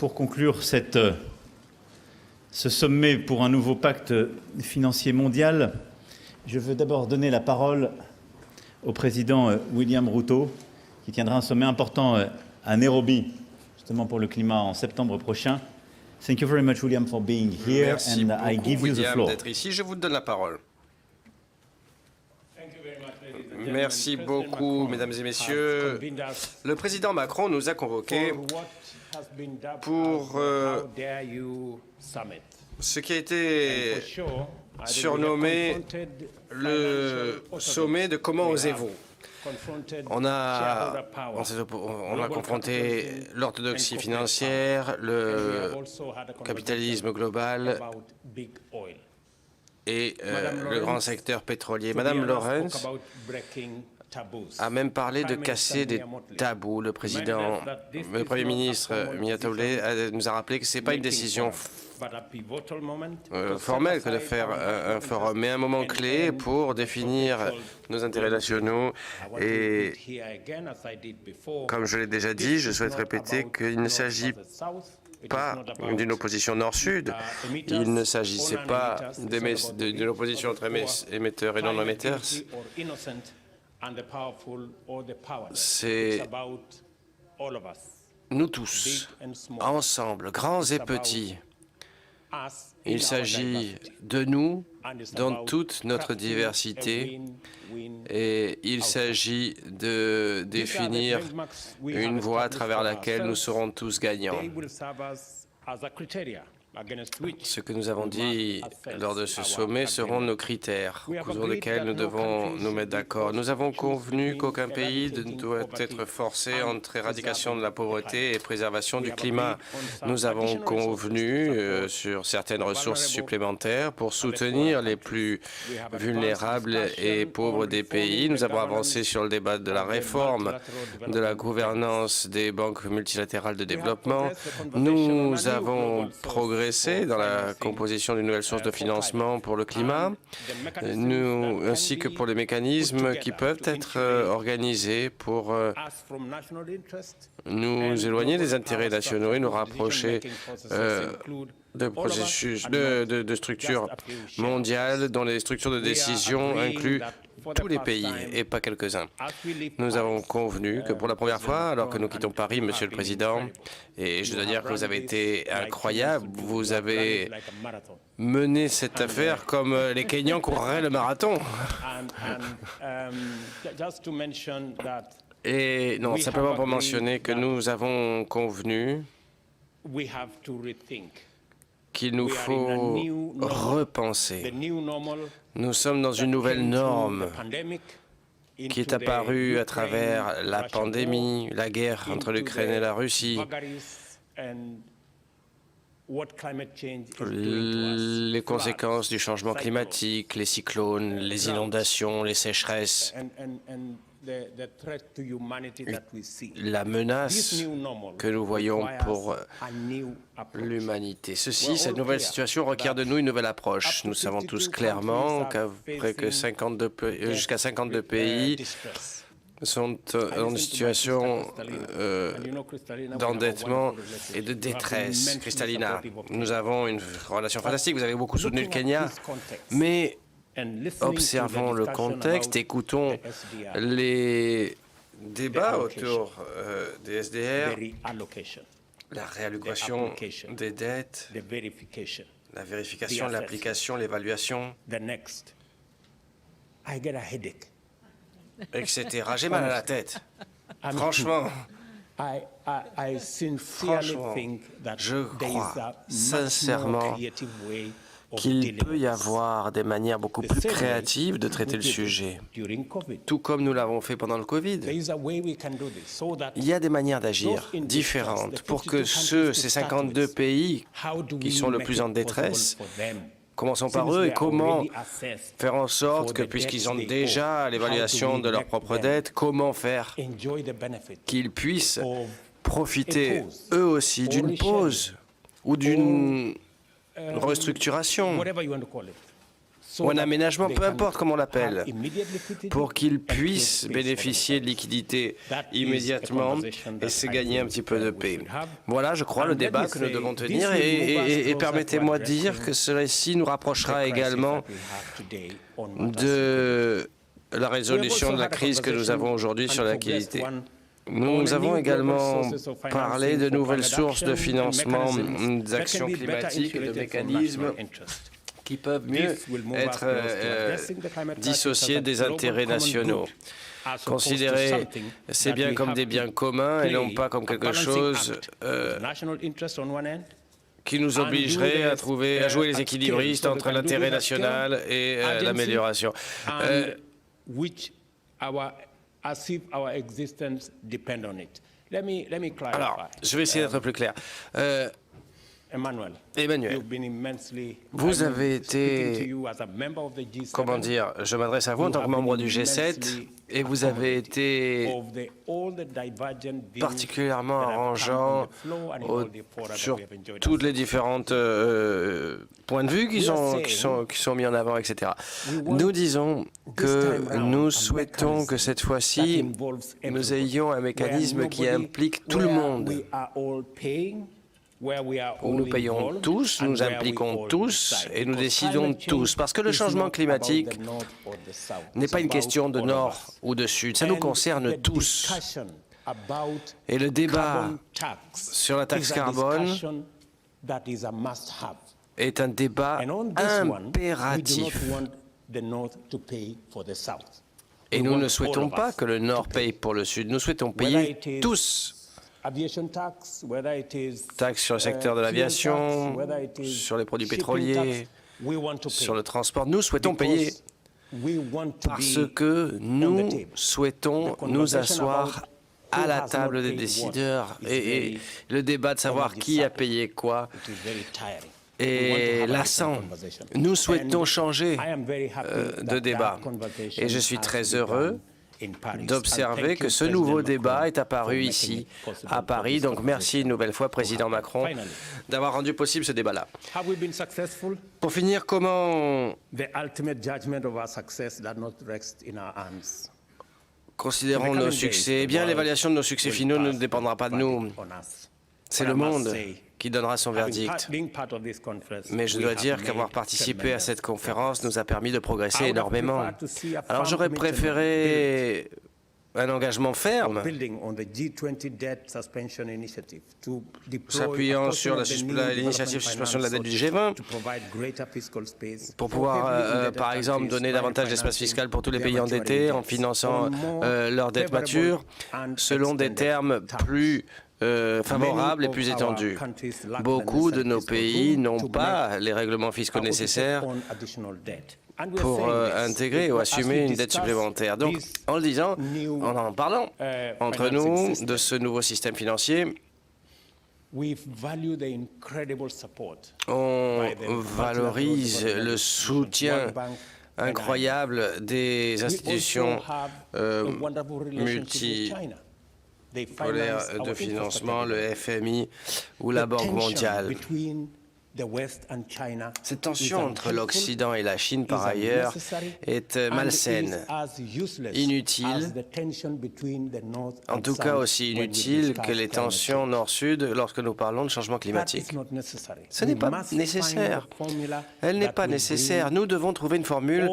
pour conclure ce sommet pour un nouveau pacte financier mondial, je veux d'abord donner la parole au président William Ruto, qui tiendra un sommet important à Nairobi, justement pour le climat, en septembre prochain. Thank you very much, William, for being here. Merci and I give you the William, floor. d'être ici. Je vous donne la parole. Merci beaucoup, mesdames et messieurs. Le président Macron nous a convoqués pour ce qui a été surnommé le sommet de comment osez-vous. On a confronté l'orthodoxie financière, le capitalisme global et le grand secteur pétrolier. Madame Lawrence a même parlé de casser des tabous. Le Premier ministre Miyatoble nous a rappelé que ce n'est pas une décision formelle que de faire un forum, mais un moment clé pour définir nos intérêts nationaux. Et comme je l'ai déjà dit, je souhaite répéter qu'il ne s'agit pas d'une opposition nord-sud. Il ne s'agissait pas d'une opposition entre émetteurs et non-émetteurs. C'est nous tous, ensemble, grands et petits. Il s'agit de nous dans toute notre diversité et il s'agit de définir une voie à travers laquelle nous serons tous gagnants. Ce que nous avons dit lors de ce sommet seront nos critères, au cours desquels nous devons nous mettre d'accord. Nous avons convenu qu'aucun pays ne doit être forcé entre éradication de la pauvreté et préservation du climat. Nous avons convenu sur certaines ressources supplémentaires pour soutenir les plus vulnérables et pauvres des pays. Nous avons avancé sur le débat de la réforme de la gouvernance des banques multilatérales de développement. Nous avons progressé dans la composition d'une nouvelle source de financement pour le climat, ainsi que pour les mécanismes qui peuvent être organisés pour nous éloigner des intérêts nationaux et nous rapprocher de processus de structures mondiales dont les structures de décision incluent tous les pays et pas quelques-uns. Nous avons convenu que pour la première fois, alors que nous quittons Paris, Monsieur le Président, et je dois dire que vous avez été incroyable, vous avez mené cette affaire comme les Kenyans courraient le marathon. Et non, simplement pour mentionner que nous avons convenu qu'il nous faut repenser. Nous sommes dans une nouvelle norme qui est apparue à travers la pandémie, la guerre entre l'Ukraine et la Russie, les conséquences du changement climatique, les cyclones, les inondations, les sécheresses, la menace que nous voyons pour l'humanité. Cette nouvelle situation requiert de nous une nouvelle approche. Nous savons tous clairement jusqu'à 52 pays sont dans une situation d'endettement et de détresse. Kristalina, nous avons une relation fantastique. Vous avez beaucoup soutenu le Kenya, mais observons le contexte, écoutons les débats autour des SDR, la réallocation des dettes, la vérification, l'application, l'évaluation, etc. J'ai mal à la tête. Franchement, je crois sincèrement qu'il peut y avoir des manières beaucoup plus créatives de traiter le sujet, tout comme nous l'avons fait pendant le Covid. Il y a des manières d'agir différentes pour que ces 52 pays qui sont le plus en détresse, commençons par eux, et comment faire en sorte que, puisqu'ils ont déjà l'évaluation de leur propre dette, comment faire qu'ils puissent profiter eux aussi d'une pause ou d'une restructuration, ou un aménagement, peu importe comment on l'appelle, pour qu'ils puissent bénéficier de liquidités immédiatement et se gagner un petit peu de paix. Voilà, je crois, le débat que nous devons tenir et permettez-moi de dire que cela-ci nous rapprochera également de la résolution de la crise que nous avons aujourd'hui sur la liquidité. Nous avons également parlé de nouvelles sources de financement d'actions climatiques et de mécanismes qui peuvent mieux être dissociés des intérêts nationaux. Considérer ces biens comme des biens communs et non pas comme quelque chose qui nous obligerait à jouer les équilibristes entre l'intérêt national et l'amélioration. Alors, je vais essayer d'être plus clair. Emmanuel, vous avez été, comment dire, je m'adresse à vous en tant que membre du G7, et vous avez été particulièrement arrangeant sur toutes les différentes points de vue qui sont mis en avant, etc. Nous disons que nous souhaitons que cette fois-ci, nous ayons un mécanisme qui implique tout le monde, où nous payons tous, nous impliquons tous et nous décidons tous. Parce que le changement climatique n'est pas une question de nord ou de sud, ça nous concerne tous. Et le débat sur la taxe carbone est un débat impératif. Et nous ne souhaitons pas que le Nord paye pour le Sud, nous souhaitons payer tous. Taxes sur le secteur de l'aviation, sur les produits pétroliers, sur le transport. Nous souhaitons payer parce que nous souhaitons nous asseoir à la table des décideurs. Et le débat de savoir qui a payé quoi est lassant. Nous souhaitons changer de débat. Et je suis très heureux d'observer que ce nouveau débat est apparu ici, à Paris. Donc merci une nouvelle fois, Président Macron, d'avoir rendu possible ce débat-là. Pour finir, comment considérons nos succès? Eh bien, l'évaluation de nos succès finaux ne dépendra pas de nous. C'est le monde qui donnera son verdict. Mais je dois dire qu'avoir participé à cette conférence nous a permis de progresser énormément. Alors j'aurais préféré un engagement ferme, s'appuyant sur l'initiative de suspension de la dette du G20, pour pouvoir, par exemple, donner davantage d'espace fiscal pour tous les pays endettés en finançant leur dette mature, selon des termes plus favorables et plus étendus. Beaucoup de nos pays n'ont pas les règlements fiscaux nécessaires pour intégrer ou assumer une dette supplémentaire. Donc, en le disant, en parlant entre nous de ce nouveau système financier, on valorise le soutien incroyable des institutions multipolaires de financement, le FMI ou la Banque mondiale. Cette tension entre l'Occident et la Chine, par ailleurs, est malsaine, inutile, en tout cas aussi inutile que les tensions nord-sud lorsque nous parlons de changement climatique. Ce n'est pas nécessaire. Elle n'est pas nécessaire. Nous devons trouver une formule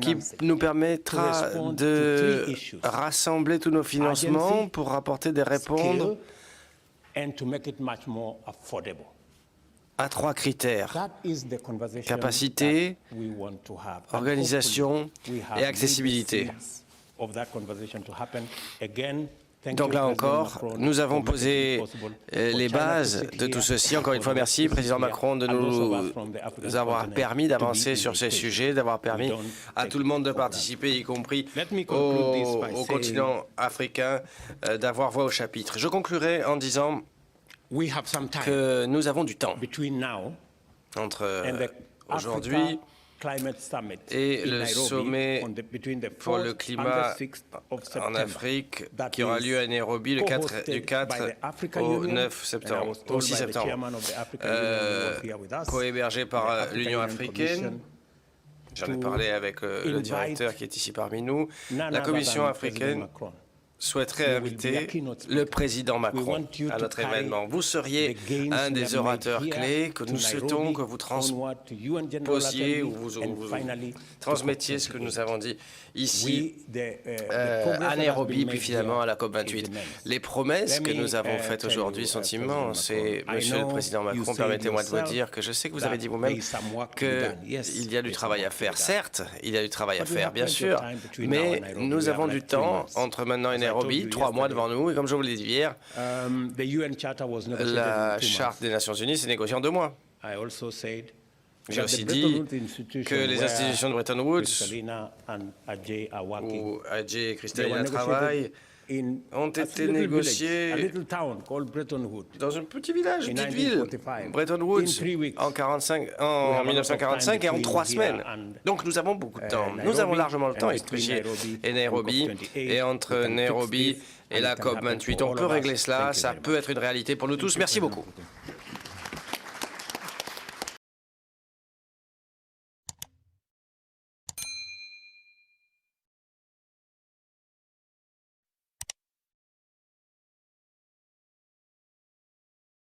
qui nous permettra de rassembler tous nos financements pour apporter des réponses à 3 critères: capacité, organisation et accessibilité. Donc là encore, nous avons posé les bases de tout ceci. Encore une fois, merci, Président Macron, de nous avoir permis d'avancer sur ces sujets, d'avoir permis à tout le monde de participer, y compris au continent africain, d'avoir voix au chapitre. Je conclurai en disant que nous avons du temps entre aujourd'hui et le sommet pour le climat en Afrique qui aura lieu à Nairobi du 4 au 9 septembre, au 6 septembre, co-hébergé par l'Union africaine J'en ai parlé avec le directeur qui est ici parmi nous. La Commission africaine souhaiterait inviter le président Macron à notre événement. Vous seriez un des orateurs clés que nous souhaitons que vous transposiez ou vous transmettiez ce que nous avons dit ici à Nairobi, puis finalement à la COP28. Les promesses que nous avons faites aujourd'hui sont immenses. Et, Monsieur le Président Macron, permettez-moi de vous dire que je sais que vous avez dit vous-même qu'il y a du travail à faire. Certes, il y a du travail à faire, bien sûr, mais nous avons du temps entre maintenant et Nairobi, 3 mois devant nous, et comme je vous l'ai dit hier, la Charte des Nations Unies s'est négociée en 2 mois. J'ai aussi dit que les institutions de Bretton Woods, où Ajay et Kristalina travaillent, ont été négociées dans un petit village, une petite ville, Bretton Woods, en 1945 et en 3 semaines. Donc nous avons beaucoup de temps. Nous avons largement le temps ici et Nairobi. Et entre Nairobi et la COP28, on peut régler cela. Ça peut être une réalité pour nous tous. Merci beaucoup.